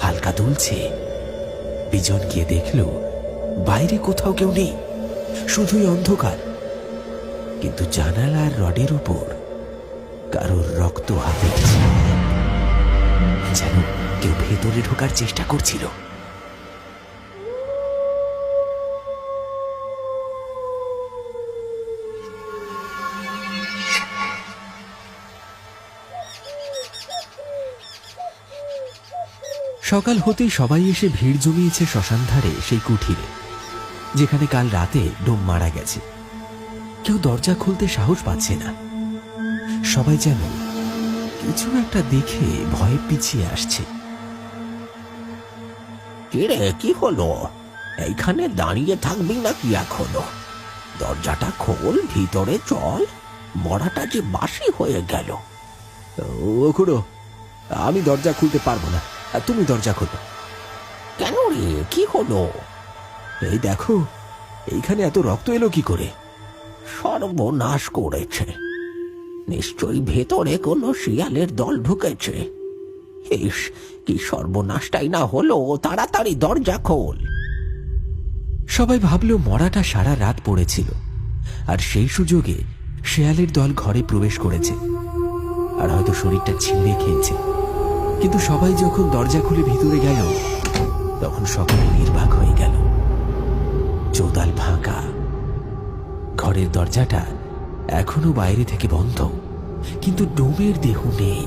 হালকা দুলছে। বিজন গিয়ে দেখল বাইরে কোথাও কেউ নেই, শুধুই অন্ধকার। কিন্তু জানালার রডের উপর কারোর রক্ত হাতে যেন কেউ ভেতরে ঢোকার চেষ্টা করছিল। সকাল হতেই সবাই এসে ভিড় জমিয়েছে শ্মশান ধারে সেই কুঠিরে, যেখানে কাল রাতে ডোম মারা গেছে। কেউ দরজা খুলতে সাহস পাচ্ছে না। সবাই যেন কিছু একটা দেখে ভয়ে পিছিয়ে আসছে। কিরে, কি হলো? এইখানে দাঁড়িয়ে থাকবি নাকি এখনো? দরজাটা খোল, ভিতরে চল। মরাটা যে বাসি হয়ে গেল। ও খুড়ো, আমি দরজা খুলতে পারবো না, তুমি দরজা খোলো। কেন রে, কি হলো? এই দেখো, এইখানে এত রক্ত এলো কি করে? সর্বনাশ করেছে। নিশ্চয়ই ভেতরে কোনো শিয়ালের দল ঢুকেছে। ইস, কি সর্বনাশটাই না হলো! তাড়াতাড়ি দরজা খোল। সবাই ভাবল মরাটা সারা রাত পড়েছিল, আর সেই সুযোগে শেয়ালের দল ঘরে প্রবেশ করেছে, আর হয়তো শরীরটা ছিঁড়ে খেয়েছে। কিন্তু সবাই যখন দরজা খুলে ভিতরে গেল, তখন সকলে নির্বাক হয়ে গেল। চৌদাল ফাঁকা, ঘরের দরজাটা এখনো বাইরে থেকে বন্ধ, কিন্তু ডোমের দেহ নেই।